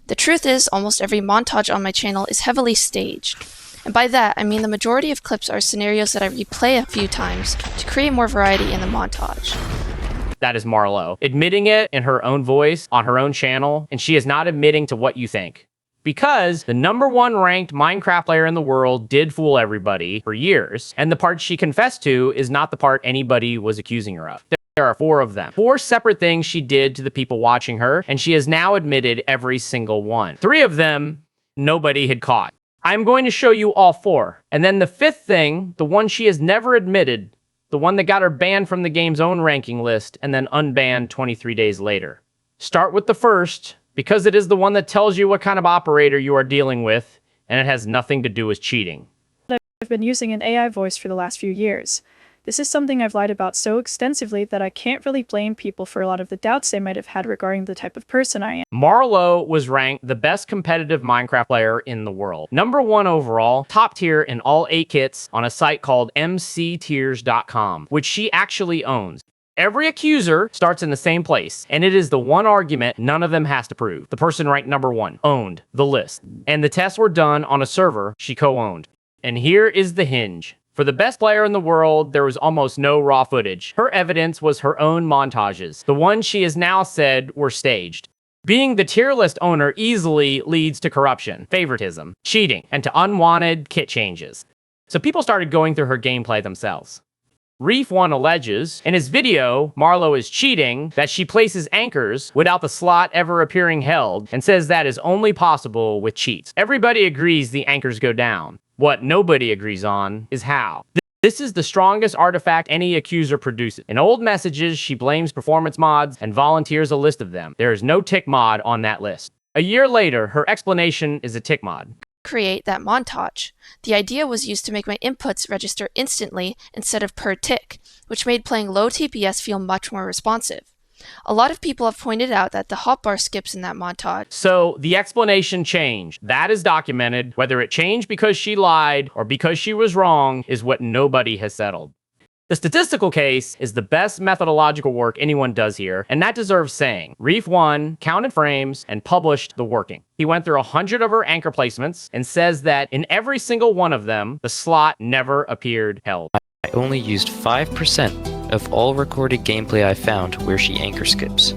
The truth is, almost every montage on my channel is heavily staged. And by that, I mean the majority of clips are scenarios that I replay a few times to create more variety in the montage. That is Marlowww, admitting it in her own voice on her own channel, and she is not admitting to what you think. Because the #1 ranked Minecraft player in the world did fool everybody for years, and the part she confessed to is not the part anybody was accusing her of. There are 4 of them. 4 separate things she did to the people watching her, and she has now admitted every single one. 3 of them, nobody had caught. I'm going to show you all 4. And then the 5th thing, the one she has never admitted, the one that got her banned from the game's own ranking list, and then unbanned 23 days later. Start with the first, because it is the one that tells you what kind of operator you are dealing with, and it has nothing to do with cheating. I've been using an AI voice for the last few years. This is something I've lied about so extensively that I can't really blame people for a lot of the doubts they might have had regarding the type of person I am. Marlowww was ranked the best competitive Minecraft player in the world. #1 overall, top tier in all 8 kits on a site called MCTiers.com, which she actually owns. Every accuser starts in the same place, and it is the one argument none of them has to prove. The person ranked #1 owned the list, and the tests were done on a server she co-owned. And here is the hinge. For the best player in the world, there was almost no raw footage. Her evidence was her own montages, the ones she has now said were staged. Being the tier list owner easily leads to corruption, favoritism, cheating, and to unwanted kit changes. So people started going through her gameplay themselves. Reef1 alleges, in his video, Marlowww is cheating, that she places anchors without the slot ever appearing held, and says that is only possible with cheats. Everybody agrees the anchors go down. What nobody agrees on is how. This is the strongest artifact any accuser produces. In old messages, she blames performance mods and volunteers a list of them. There is no tick mod on that list. A year later, her explanation is a tick mod. Create that montage. The idea was used to make my inputs register instantly instead of per tick, which made playing low TPS feel much more responsive. A lot of people have pointed out that the hotbar skips in that montage. So the explanation changed. That is documented. Whether it changed because she lied or because she was wrong is what nobody has settled. The statistical case is the best methodological work anyone does here, and that deserves saying. Reef1 counted frames and published the working. He went through 100 of her anchor placements and says that in every single one of them, the slot never appeared held. I only used 5% of all recorded gameplay I found where she anchor skips.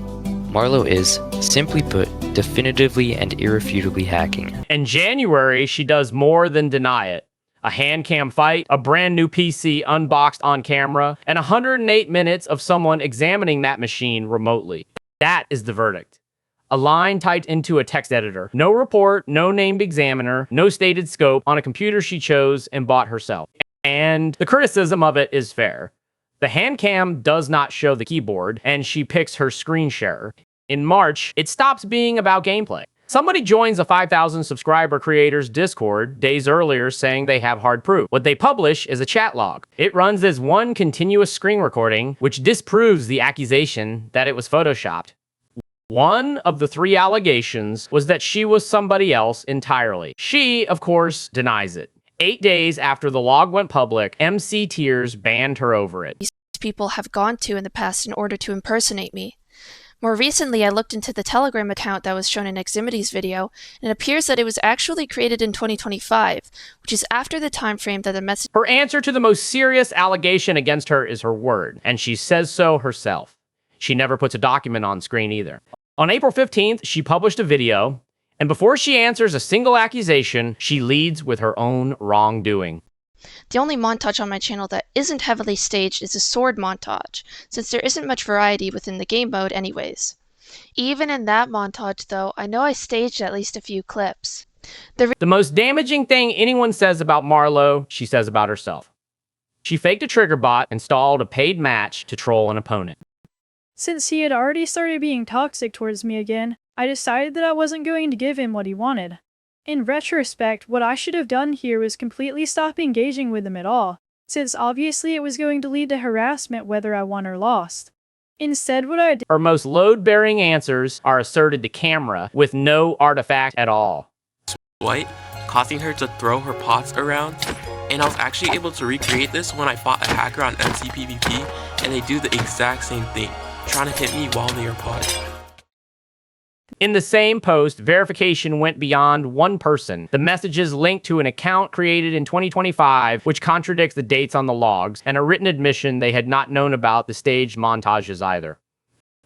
Marlowww is, simply put, definitively and irrefutably hacking. In January, she does more than deny it. A hand cam fight, a brand new PC unboxed on camera, and 108 minutes of someone examining that machine remotely. That is the verdict. A line typed into a text editor. No report, no named examiner, no stated scope on a computer she chose and bought herself. And the criticism of it is fair. The hand cam does not show the keyboard, and she picks her screen share. In March, it stops being about gameplay. Somebody joins a 5,000 subscriber creators Discord days earlier saying they have hard proof. What they publish is a chat log. It runs as one continuous screen recording, which disproves the accusation that it was photoshopped. One of the 3 allegations was that she was somebody else entirely. She, of course, denies it. 8 days after the log went public, MCTiers banned her over it. These people have gone to in the past in order to impersonate me. More recently, I looked into the Telegram account that was shown in Eximity's video, and it appears that it was actually created in 2025, which is after the time frame that the message. Her answer to the most serious allegation against her is her word, and she says so herself. She never puts a document on screen either. On April 15th, she published a video, and before she answers a single accusation, she leads with her own wrongdoing. The only montage on my channel that isn't heavily staged is a sword montage, since there isn't much variety within the game mode anyways. Even in that montage though, I know I staged at least a few clips. The most damaging thing anyone says about Marlowww, she says about herself. She faked a trigger bot, installed a paid match to troll an opponent. Since he had already started being toxic towards me again, I decided that I wasn't going to give him what he wanted. In retrospect, what I should have done here was completely stop engaging with him at all, since obviously it was going to lead to harassment whether I won or lost. Instead, what I did— her most load-bearing answers are asserted to camera with no artifact at all. White, causing her to throw her pots around, and I was actually able to recreate this when I fought a hacker on MCPVP, and they do the exact same thing, trying to hit me while they are potting. In the same post, verification went beyond one person. The messages linked to an account created in 2025, which contradicts the dates on the logs, and a written admission they had not known about the staged montages either.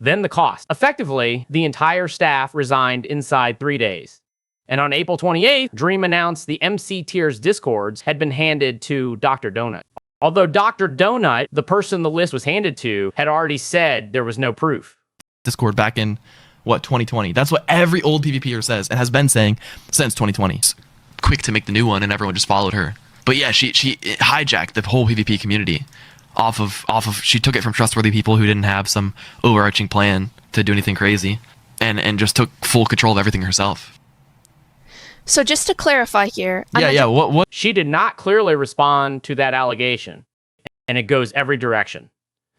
Then the cost. Effectively, the entire staff resigned inside 3 days. And on April 28th, Dream announced the MCTiers discords had been handed to Dr. Donut. Although Dr. Donut, the person the list was handed to, had already said there was no proof. Discord back in, 2020. That's what every old PvPer says and has been saying since 2020. Quick to make the new one, and everyone just followed her. But yeah, she hijacked the whole PvP community off of she took it from trustworthy people who didn't have some overarching plan to do anything crazy, and just took full control of everything herself. So just to clarify here... What? She did not clearly respond to that allegation, and it goes every direction.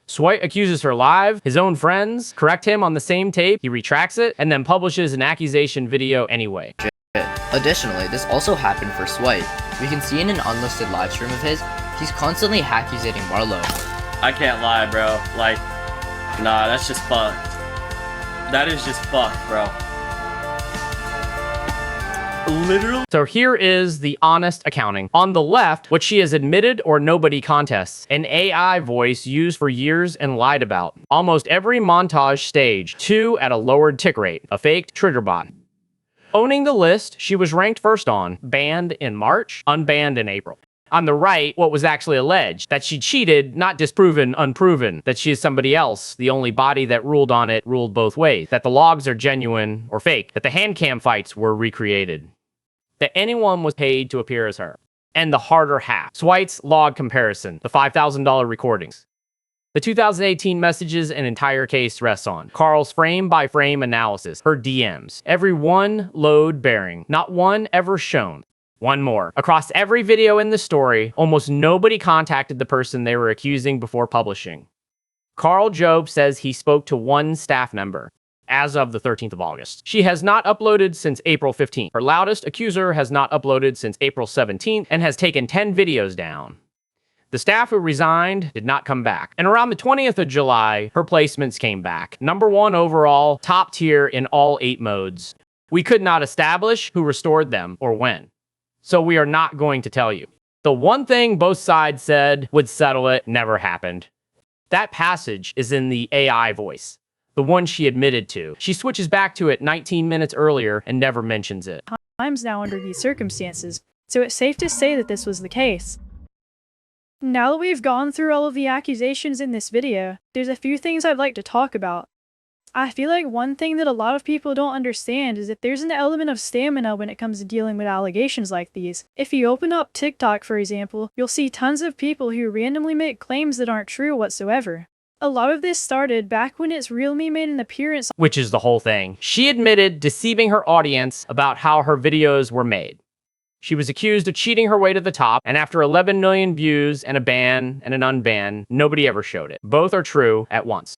Swight accuses her live, his own friends correct him on the same tape, he retracts it, and then publishes an accusation video anyway. Additionally, this also happened for Swight. We can see in an unlisted livestream of his, he's constantly accusating Marlowww. I can't lie, bro. Like, nah, that's just fucked. That is just fucked, bro. Literally. So here is the honest accounting. On the left, what she has admitted or nobody contests. An AI voice used for years and lied about. Almost every montage stage, 2 at a lowered tick rate. A faked trigger bot. Owning the list, she was ranked first on, banned in March, unbanned in April. On the right, what was actually alleged, that she cheated, not disproven, unproven, that she is somebody else, the only body that ruled on it ruled both ways, that the logs are genuine or fake, that the hand cam fights were recreated, that anyone was paid to appear as her. And the harder half, Swight's log comparison, the $5,000 recordings. The 2018 messages an entire case rests on. Carl's frame-by-frame analysis, her DMs, every one load bearing, not one ever shown. One more. Across every video in the story, almost nobody contacted the person they were accusing before publishing. Carl Job says he spoke to one staff member as of the 13th of August. She has not uploaded since April 15th. Her loudest accuser has not uploaded since April 17th and has taken 10 videos down. The staff who resigned did not come back. And around the 20th of July, her placements came back. #1 overall, top tier in all 8 modes. We could not establish who restored them or when. So we are not going to tell you. The one thing both sides said would settle it never happened. That passage is in the AI voice, the one she admitted to. She switches back to it 19 minutes earlier and never mentions it. Times now under these circumstances, so it's safe to say that this was the case. Now that we've gone through all of the accusations in this video, there's a few things I'd like to talk about. I feel like one thing that a lot of people don't understand is that there's an element of stamina when it comes to dealing with allegations like these. If you open up TikTok, for example, you'll see tons of people who randomly make claims that aren't true whatsoever. A lot of this started back when It's Real Me made an appearance, Which is the whole thing. She admitted deceiving her audience about how her videos were made. She was accused of cheating her way to the top, and after 11 million views and a ban and an unban, nobody ever showed it. Both are true at once.